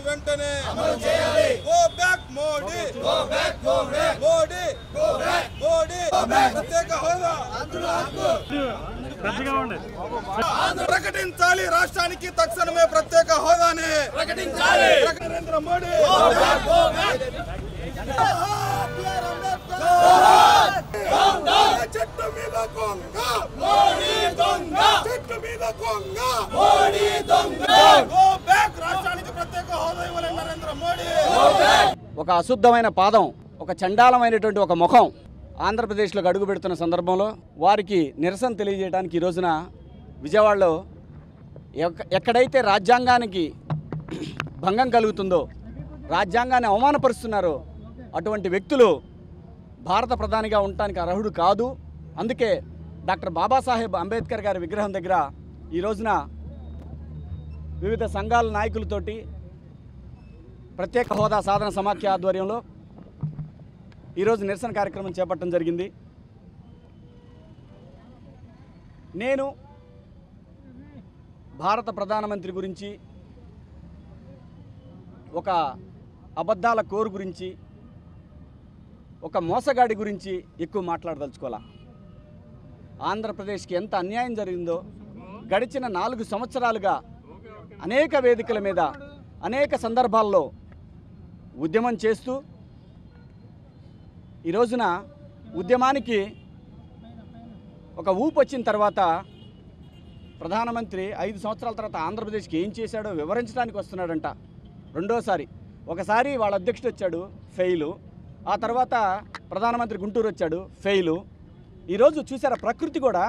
వెంటనే go back Modi, Modi ప్రత్యేక హోదా ప్రకటించాలి. రాష్ట్రానికి తక్షణమే ప్రత్యేక హోదాని ప్రకటించాలి. నరేంద్ర మోడీ చెట్టు మీద కొంగ, చెట్టు మీద కొంగ, గో బ్యాక్. రాష్ట్రానికి ప్రత్యేక హోదా ఇవ్వాలి నరేంద్ర మోడీ. ఒక అశుద్ధమైన పాదం, ఒక చండాలమైనటువంటి ఒక ముఖం ఆంధ్రప్రదేశ్లోకి అడుగు పెడుతున్న సందర్భంలో వారికి నిరసన తెలియజేయడానికి ఈ రోజున విజయవాడలో ఎక్కడైతే రాజ్యాంగానికి భంగం కలుగుతుందో, రాజ్యాంగాన్ని అవమానపరుస్తున్నారో అటువంటి వ్యక్తులు భారత ప్రధానిగా ఉండటానికి అర్హుడు కాదు. అందుకే డాక్టర్ బాబాసాహెబ్ అంబేద్కర్ గారి విగ్రహం దగ్గర ఈ రోజున వివిధ సంఘాల నాయకులతోటి ప్రత్యేక హోదా సాధన సమాఖ్య ఆధ్వర్యంలో ఈరోజు నిరసన కార్యక్రమం చేపట్టడం జరిగింది. నేను భారత ప్రధానమంత్రి గురించి, ఒక అబద్ధాల కోరు గురించి, ఒక మోసగాడి గురించి ఎక్కువ మాట్లాడదలుచుకోవాలా. ఆంధ్రప్రదేశ్కి ఎంత అన్యాయం జరిగిందో గడిచిన 4 సంవత్సరాలుగా అనేక వేదికల మీద అనేక సందర్భాల్లో ఉద్యమం చేస్తూ ఈ రోజున ఉద్యమానికి ఒక ఊపు వచ్చిన తర్వాత ప్రధానమంత్రి 5 సంవత్సరాల తర్వాత ఆంధ్రప్రదేశ్కి ఏం చేశాడో వివరించడానికి వస్తున్నాడంట. రెండోసారి ఒకసారి వాళ్ళ అధ్యక్షుడు వచ్చాడు, ఫెయిలు. ఆ తర్వాత ప్రధానమంత్రి గుంటూరు వచ్చాడు, ఫెయిలు. ఈరోజు చూసారా, ప్రకృతి కూడా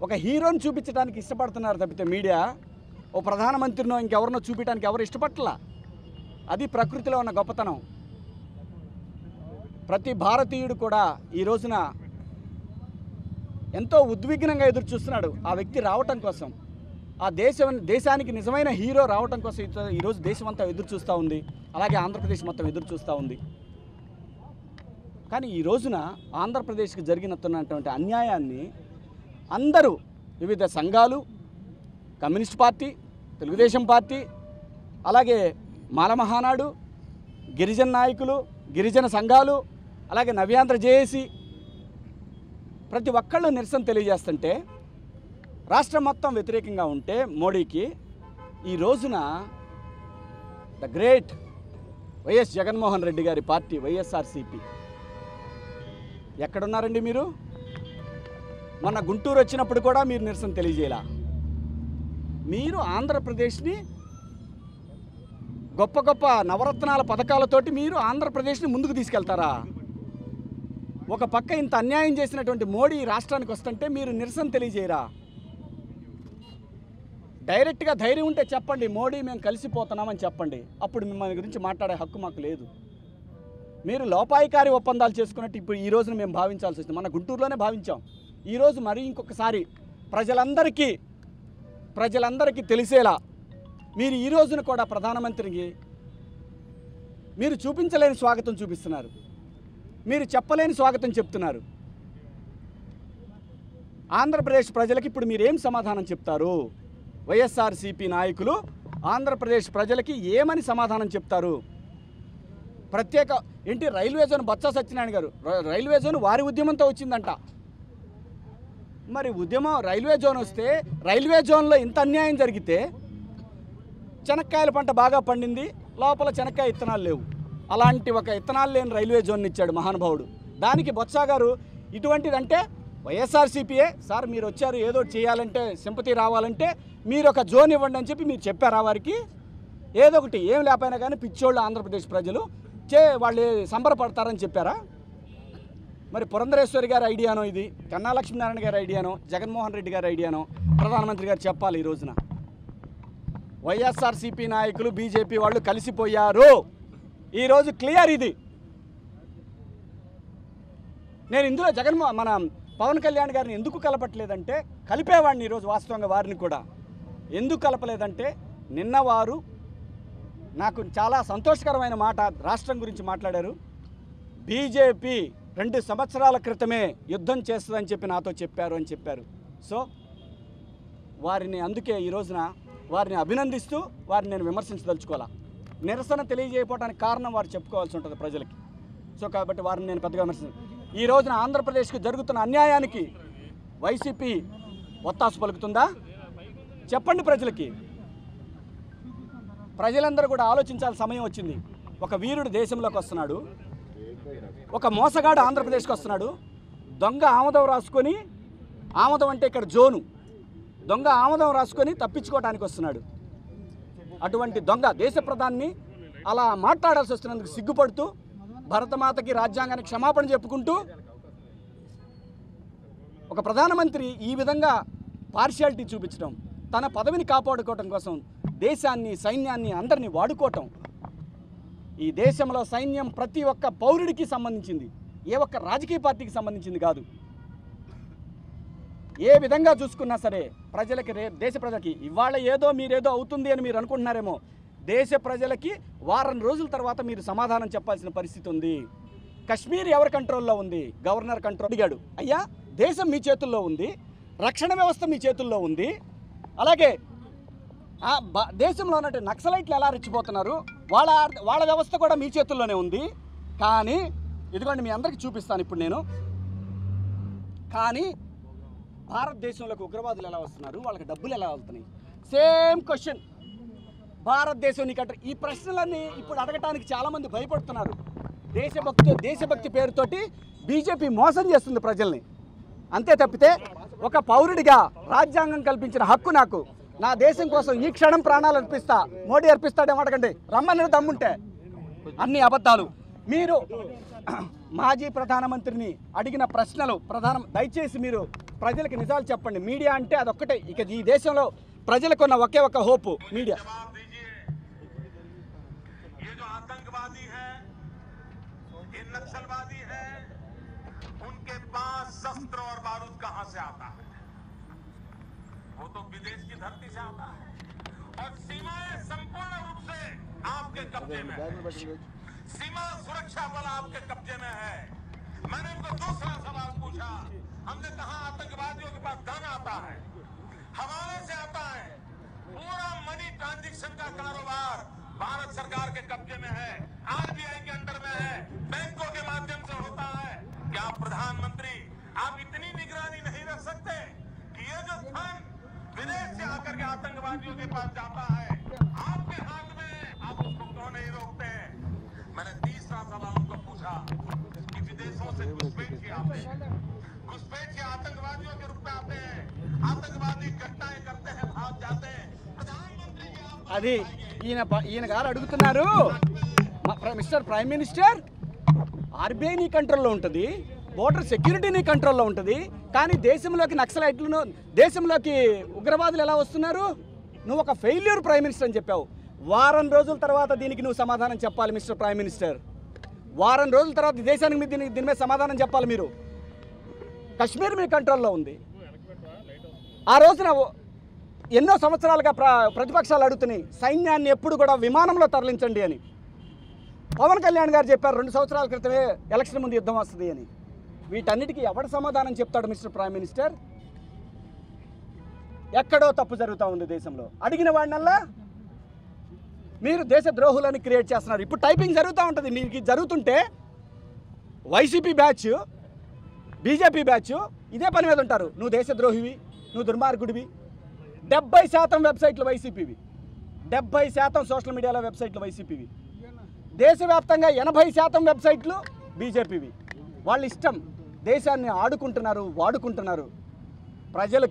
ఒక హీరోని చూపించడానికి ఇష్టపడుతున్నారు తప్పితే మీడియా ఓ ప్రధానమంత్రినో ఇంకెవరినో చూపించడానికి ఎవరు ఇష్టపడలా. అది ప్రకృతిలో ఉన్న గొప్పతనం. ప్రతి భారతీయుడు కూడా ఈ రోజున ఎంతో ఉద్విగ్నంగా ఎదురు చూస్తున్నాడు ఆ వ్యక్తి రావటం కోసం. ఆ దేశానికి నిజమైన హీరో రావటం కోసం ఈరోజు దేశం అంతా ఎదురు చూస్తూ ఉంది. అలాగే ఆంధ్రప్రదేశ్ మొత్తం ఎదురు చూస్తూ ఉంది. కానీ ఈ రోజున ఆంధ్రప్రదేశ్కి జరిగినటువంటి అన్యాయాన్ని అందరూ, వివిధ సంఘాలు, కమ్యూనిస్ట్ పార్టీ, తెలుగుదేశం పార్టీ, అలాగే మాల మహానాడు, గిరిజన నాయకులు, గిరిజన సంఘాలు, అలాగే నవ్యాంధ్ర జేఏసీ ప్రతి ఒక్కళ్ళు నిరసన తెలియజేస్తుంటే రాష్ట్రం మొత్తం వ్యతిరేకంగా ఉంటే మోడీకి ఈ రోజున the great YS Jaganmohan Reddy గారి పార్టీ వైఎస్ఆర్సీపీ ఎక్కడున్నారండి మీరు? మొన్న గుంటూరు వచ్చినప్పుడు కూడా మీరు నిరసన తెలియజేయాల. మీరు ఆంధ్రప్రదేశ్ని గొప్ప గొప్ప నవరత్నాల పథకాలతోటి మీరు ఆంధ్రప్రదేశ్ని ముందుకు తీసుకెళ్తారా? ఒక పక్క ఇంత అన్యాయం చేసినటువంటి మోడీ రాష్ట్రానికి వస్తుంటే మీరు నిరసన తెలియజేయరా? డైరెక్ట్గా ధైర్యం ఉంటే చెప్పండి, మోడీ మేము కలిసిపోతున్నామని చెప్పండి. అప్పుడు మిమ్మల్ని గురించి మాట్లాడే హక్కు మాకు లేదు. మీరు లోపాయికారి ఒప్పందాలు చేసుకున్నట్టు ఇప్పుడు ఈ రోజున మేము భావించాల్సి వస్తుంది. మన గుంటూరులోనే భావించాం. ఈరోజు మరి ఇంకొకసారి ప్రజలందరికీ తెలిసేలా మీరు ఈ రోజున కూడా ప్రధానమంత్రికి మీరు చూపించలేని స్వాగతం చూపిస్తున్నారు. మీరు చెప్పలేని స్వాగతం చెప్తున్నారు. ఆంధ్రప్రదేశ్ ప్రజలకి ఇప్పుడు మీరు ఏం సమాధానం చెప్తారు? వైఎస్ఆర్సీపీ నాయకులు ఆంధ్రప్రదేశ్ ప్రజలకి ఏమని సమాధానం చెప్తారు? ప్రత్యేక ఏంటి రైల్వే జోన్, బొత్స సత్యనారాయణ గారు రైల్వే జోన్ వారి ఉద్యమంతో వచ్చిందంట. మరి ఉద్యమం రైల్వే జోన్ వస్తే రైల్వే జోన్లో ఇంత అన్యాయం జరిగితే చెనక్కాయల పంట బాగా పండింది, లోపల చెనక్కాయ ఇత్తనాలు లేవు. అలాంటి ఒక ఇత్తనాలు లేని రైల్వే జోన్ ఇచ్చాడు మహానుభావుడు. దానికి బొత్స గారు ఇటువంటిదంటే వైఎస్ఆర్సీపీయే సార్ మీరు వచ్చారు ఏదో చేయాలంటే సింపతి రావాలంటే మీరు ఒక జోన్ ఇవ్వండి అని చెప్పి మీరు చెప్పారా వారికి? ఏదో ఒకటి ఏం లేకపోయినా కానీ పిచ్చోళ్ళు ఆంధ్రప్రదేశ్ ప్రజలు వాళ్ళు సంబరపడతారని చెప్పారా? మరి పురంధరేశ్వరి గారి ఐడియానో, ఇది కన్నా లక్ష్మీనారాయణ గారి ఐడియానో, జగన్మోహన్ రెడ్డి గారి ఐడియానో ప్రధానమంత్రి గారు చెప్పాలి. ఈ రోజున వైఎస్ఆర్సీపీ నాయకులు బీజేపీ వాళ్ళు కలిసిపోయారు. ఈరోజు క్లియర్ ఇది. నేను ఇందులో మన పవన్ కళ్యాణ్ గారిని ఎందుకు కలపట్లేదంటే కలిపేవాడిని ఈరోజు వాస్తవంగా వారిని కూడా. ఎందుకు కలపలేదంటే నిన్న వారు నాకు చాలా సంతోషకరమైన మాట రాష్ట్రం గురించి మాట్లాడారు. బీజేపీ 2 సంవత్సరాల క్రితమే యుద్ధం చేస్తుందని చెప్పి నాతో చెప్పారు అని చెప్పారు. సో వారిని అందుకే ఈ రోజున వారిని అభినందిస్తూ వారిని నేను విమర్శించదలుచుకోవాలా. నిరసన తెలియజేయకపోవడానికి కారణం వారు చెప్పుకోవాల్సి ఉంటుంది ప్రజలకి. సో కాబట్టి వారిని నేను పెద్దగా ఈ రోజున ఆంధ్రప్రదేశ్కి జరుగుతున్న అన్యాయానికి వైసీపీ ఒత్తాసు పలుకుతుందా? చెప్పండి ప్రజలకి. ప్రజలందరూ కూడా ఆలోచించాల్సిన సమయం వచ్చింది. ఒక వీరుడు దేశంలోకి వస్తున్నాడు, ఒక మోసగాడు ఆంధ్రప్రదేశ్కి వస్తున్నాడు, దొంగ ఆమదం రాసుకొని, ఆమదం అంటే ఇక్కడ జోను, దొంగ ఆమదం రాసుకొని తప్పించుకోవడానికి వస్తున్నాడు. అటువంటి దొంగ దేశ ప్రధాని అలా మాట్లాడాల్సి వస్తున్నందుకు సిగ్గుపడుతూ భరతమాతకి రాజ్యాంగానికి క్షమాపణ చెప్పుకుంటూ ఒక ప్రధానమంత్రి ఈ విధంగా పార్షియాలిటీ చూపించడం, తన పదవిని కాపాడుకోవడం కోసం దేశాన్ని, సైన్యాన్ని, అందరినీ వాడుకోవటం. ఈ దేశంలో సైన్యం ప్రతి ఒక్క పౌరుడికి సంబంధించింది, ఏ ఒక్క రాజకీయ పార్టీకి సంబంధించింది కాదు. ఏ విధంగా చూసుకున్నా సరే ప్రజలకి, దేశ ప్రజలకి ఇవాళ ఏదో మీరేదో అవుతుంది అని మీరు అనుకుంటున్నారేమో, దేశ ప్రజలకి వారం రోజుల తర్వాత మీరు సమాధానం చెప్పాల్సిన పరిస్థితి ఉంది. కశ్మీర్ ఎవరి కంట్రోల్లో ఉంది? Governor control. అడిగాడు, అయ్యా దేశం మీ చేతుల్లో ఉంది, రక్షణ వ్యవస్థ మీ చేతుల్లో ఉంది, అలాగే దేశంలో ఉన్నట్టు నక్సలైట్లు ఎలా రెచ్చిపోతున్నారు, వాళ్ళ వ్యవస్థ కూడా మీ చేతుల్లోనే ఉంది. కానీ ఇదిగోండి మీ అందరికీ చూపిస్తాను ఇప్పుడు నేను. కానీ భారతదేశంలోకి ఉగ్రవాదులు ఎలా వస్తున్నారు, వాళ్ళకి డబ్బులు ఎలా వెళ్తున్నాయి? Same question. భారతదేశం నీకంటే ఈ ప్రశ్నలన్నీ ఇప్పుడు అడగటానికి చాలామంది భయపడుతున్నారు. దేశభక్తి పేరుతోటి బీజేపీ మోసం చేస్తుంది ప్రజల్ని. అంతే తప్పితే ఒక పౌరుడిగా రాజ్యాంగం కల్పించిన హక్కు నాకు, నా దేశం కోసం ఈ క్షణం ప్రాణాలు అర్పిస్తా, మోడీ అర్పిస్తాడేమో అడగండి, రమ్మని దమ్ముంటే. అన్ని అబద్ధాలు. మీరు మాజీ ప్రధానమంత్రిని అడిగిన ప్రశ్నలు దయచేసి మీరు ప్రజలకు నిజాలు చెప్పండి. మీడియా అంటే అదొక్కటే ఇక ఈ దేశంలో ప్రజలకున్న ఒకే ఒక హోపు మీడియా. नक्सलवादी है, उनके पास शस्त्र और बारूद कहां से आता है? वो तो विदेश की धरती से आता है और सीमाएं संपूर्ण रूप से आपके कब्जे में है। सीमा सुरक्षा बल आपके कब्जे में है। मैंने उनको दूसरा सवाल पूछा, हमने कहा आतंकवादियों के पास धन आता है, हवाले से आता है, पूरा मनी ट्रांजैक्शन का कारोबार भारत सरकार के कब्जे में है, आरबीआई के अंडर में है, बैंकों के माध्यम से होता है। क्या प्रधानमंत्री आप इतनी निगरानी नहीं रख सकते कि ये जो धन विदेश से आकर के आतंकवादियों के पास जाता है आपके हाथ में, आप उसको क्यों नहीं रोकते? मैंने तीसरा सवाल उनको पूछा कि विदेशों से घुसपैठ आते हैं, घुसपैठ के आतंकवादियों के रूप में आते हैं, आतंकवादी घटनाएं करते हैं, भाग जाते हैं। प्रधानमंत्री అది ఈయన గారు అడుగుతున్నారు, మిస్టర్ ప్రైమ్ మినిస్టర్, ఆర్బీఐ నీ కంట్రోల్లో ఉంటుంది, బోర్డర్ సెక్యూరిటీ నీ కంట్రోల్లో ఉంటుంది, కానీ దేశంలోకి నక్సలైట్లను, దేశంలోకి ఉగ్రవాదులు ఎలా వస్తున్నారు? నువ్వు ఒక ఫెయిల్యూర్ ప్రైమ్ మినిస్టర్ అని చెప్పావు. వారం రోజుల తర్వాత దీనికి నువ్వు సమాధానం చెప్పాలి మిస్టర్ ప్రైమ్ మినిస్టర్. వారం రోజుల తర్వాత దేశానికి దీని మీద సమాధానం చెప్పాలి మీరు. కశ్మీర్ మీ కంట్రోల్లో ఉంది. ఆ రోజున ఎన్నో సంవత్సరాలుగా ప్రతిపక్షాలు అడుగుతున్నాయి సైన్యాన్ని ఎప్పుడు కూడా విమానంలో తరలించండి అని. పవన్ కళ్యాణ్ గారు చెప్పారు 2 సంవత్సరాల క్రితమే ఎలక్షన్ ముందు యుద్ధం వస్తుంది అని. వీటన్నిటికీ ఎవరు సమాధానం చెప్తాడు మిస్టర్ ప్రైమ్ మినిస్టర్? ఎక్కడో తప్పు జరుగుతూ ఉంది దేశంలో. అడిగిన వాడినల్లా మీరు దేశ ద్రోహులని క్రియేట్ చేస్తున్నారు. ఇప్పుడు టైపింగ్ జరుగుతూ ఉంటుంది. మీకు జరుగుతుంటే వైసీపీ బ్యాచ్, బీజేపీ బ్యాచ్ ఇదే పని మీద ఉంటారు. నువ్వు దేశద్రోహివి, నువ్వు దుర్మార్గుడివి. 70% వెబ్సైట్లు వైసీపీవి, 70% సోషల్ మీడియాలో వెబ్సైట్లు వైసీపీవి. దేశవ్యాప్తంగా 80% వెబ్సైట్లు బీజేపీవి. వాళ్ళ ఇష్టం. దేశాన్ని ఆడుకుంటున్నారు, వాడుకుంటున్నారు. ప్రజలు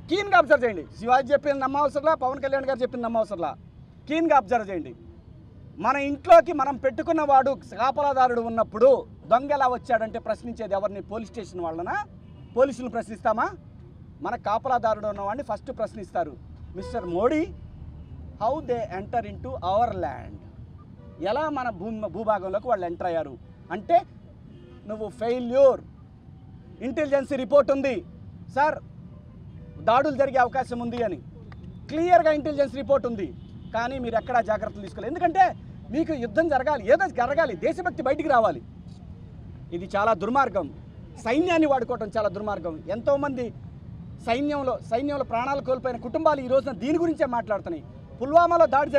కీన్గా అబ్జర్వ్ చేయండి. శివాజీ చెప్పింది నమ్మవసరంలా, పవన్ కళ్యాణ్ గారు చెప్పింది నమ్మవసరంలా. కీన్గా అబ్జర్వ్ చేయండి. మన ఇంట్లోకి మనం పెట్టుకున్న వాడు కాపలాదారుడు ఉన్నప్పుడు దొంగ ఎలా వచ్చాడంటే ప్రశ్నించేది ఎవరిని? పోలీస్ స్టేషన్ వాళ్ళనా? పోలీసులను ప్రశ్నిస్తామా? మన కాపలాదారుడు ఉన్నవాడిని ఫస్ట్ ప్రశ్నిస్తారు. Mister Modi, how they enter into our land, ఎలా మన భూభాగంలోకి వాళ్ళు ఎంటర్ అయ్యారు అంటే నువ్వు ఫెయిల్యూర్. ఇంటెలిజెన్స్ రిపోర్ట్ ఉంది సార్, దాడులు జరిగే అవకాశం ఉంది అని క్లియర్గా ఇంటెలిజెన్స్ రిపోర్ట్ ఉంది. కానీ మీరు ఎక్కడా జాగ్రత్తలు తీసుకోలేదు. ఎందుకంటే మీకు యుద్ధం జరగాలి, ఏదో జరగాలి, దేశభక్తి బయటికి రావాలి. ఇది చాలా దుర్మార్గం. సైన్యాన్ని వాడుకోవటం చాలా దుర్మార్గం. ఎంతోమంది సైన్యంలో ప్రాణాలు కోల్పోయిన కుటుంబాలు ఈ రోజున దీని గురించే మాట్లాడుతున్నాయి. పుల్వామాలో దాడి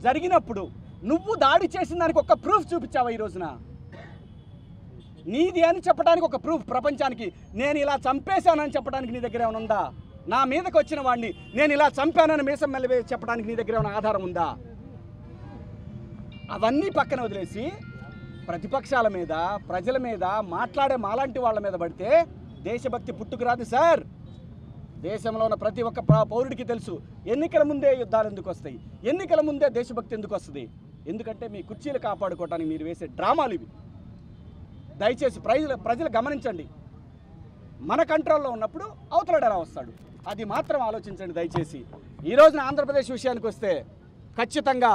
జరిగినప్పుడు నువ్వు దాడి చేసిన దానికి ఒక ప్రూఫ్ చూపించావా ఈ రోజున? నీది అని చెప్పడానికి ఒక ప్రూఫ్ ప్రపంచానికి, నేను ఇలా చంపేశానని చెప్పడానికి నీ దగ్గర ఏమైనా ఉందా? నా మీదకి వచ్చిన వాడిని నేను ఇలా చంపానని మీసం మెల్లవే చెప్పడానికి నీ దగ్గర ఏమైనా ఆధారం ఉందా? అవన్నీ పక్కన వదిలేసి ప్రతిపక్షాల మీద, ప్రజల మీద మాట్లాడే మాలాంటి వాళ్ళ మీద పడితే దేశభక్తి పుట్టుకురాదు సార్. దేశంలో ఉన్న ప్రతి ఒక్క పౌరుడికి తెలుసు ఎన్నికల ముందే యుద్ధాలు ఎందుకు వస్తాయి, ఎన్నికల ముందే దేశభక్తి ఎందుకు వస్తుంది. ఎందుకంటే మీ కుర్చీలు కాపాడుకోవడానికి మీరు వేసే డ్రామాలు ఇవి. దయచేసి ప్రజలు గమనించండి. మన కంట్రోల్లో ఉన్నప్పుడు అవతలడు ఎలా వస్తాడు, అది మాత్రం ఆలోచించండి దయచేసి. ఈ రోజున ఆంధ్రప్రదేశ్ విషయానికి వస్తే ఖచ్చితంగా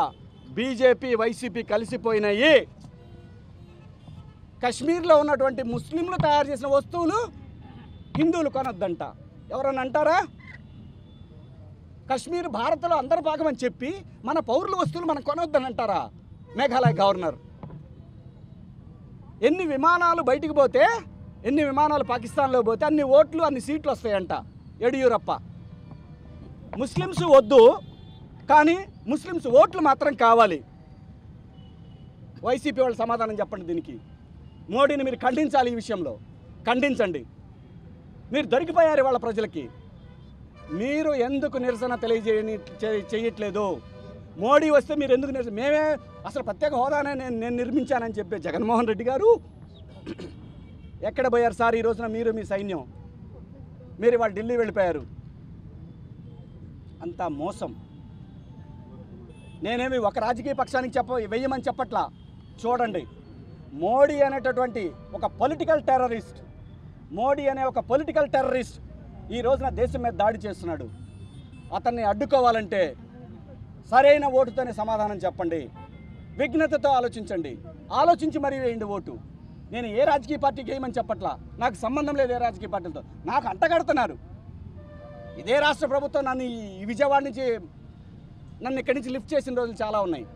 బీజేపీ వైసీపీ కలిసిపోయినాయి. కశ్మీర్లో ఉన్నటువంటి ముస్లింలు తయారు చేసిన వస్తువులు హిందువులు కొనొద్దంట. ఎవరన్నా అంటారా? కశ్మీర్ భారత్లో అంతర్భాగం అని చెప్పి మన పౌరుల వస్తువులు మనం కొనొద్దని అంటారా? మేఘాలయ గవర్నర్. ఎన్ని విమానాలు బయటికి పోతే, ఎన్ని విమానాలు పాకిస్తాన్లో పోతే అన్ని ఓట్లు అన్ని సీట్లు వస్తాయంట యడియూరప్ప. ముస్లిమ్స్ వద్దు కానీ ముస్లిమ్స్ ఓట్లు మాత్రం కావాలి. వైసీపీ వాళ్ళు సమాధానం చెప్పండి దీనికి. మోడీని మీరు ఖండించాలి, ఈ విషయంలో ఖండించండి. మీరు దొరికిపోయారు వాళ్ళ ప్రజలకి. మీరు ఎందుకు నిరసన చేయట్లేదు? మోడీ వస్తే మీరు ఎందుకు నిరసన? మేమే అసలు ప్రత్యేక హోదానే నేను నిర్మించానని చెప్పే జగన్మోహన్ రెడ్డి గారు ఎక్కడ పోయారు సార్? ఈ రోజున మీరు మీ సైన్యం మీరు వాళ్ళు ఢిల్లీ వెళ్ళిపోయారు. అంతా మోసం. నేనేమి ఒక రాజకీయ పక్షానికి వెయ్యమని చెప్పట్లా. చూడండి, మోడీ అనేటటువంటి ఒక పొలిటికల్ టెర్రరిస్ట్, మోడీ అనే ఒక పొలిటికల్ టెర్రరిస్ట్ ఈ రోజున దేశం మీద దాడి చేస్తున్నాడు. అతన్ని అడ్డుకోవాలంటే సరైన ఓటుతోనే సమాధానం చెప్పండి. విఘ్నతతో ఆలోచించండి. ఆలోచించి మరీ వేయండి ఓటు. నేను ఏ రాజకీయ పార్టీకి వేయమని చెప్పట్లా. నాకు సంబంధం లేదు ఏ రాజకీయ పార్టీలతో. నాకు అంటగడుతున్నారు. ఇదే రాష్ట్ర ప్రభుత్వం నన్ను ఈ విజయవాడ నుంచి ఇక్కడి నుంచి లిఫ్ట్ చేసిన రోజులు చాలా ఉన్నాయి.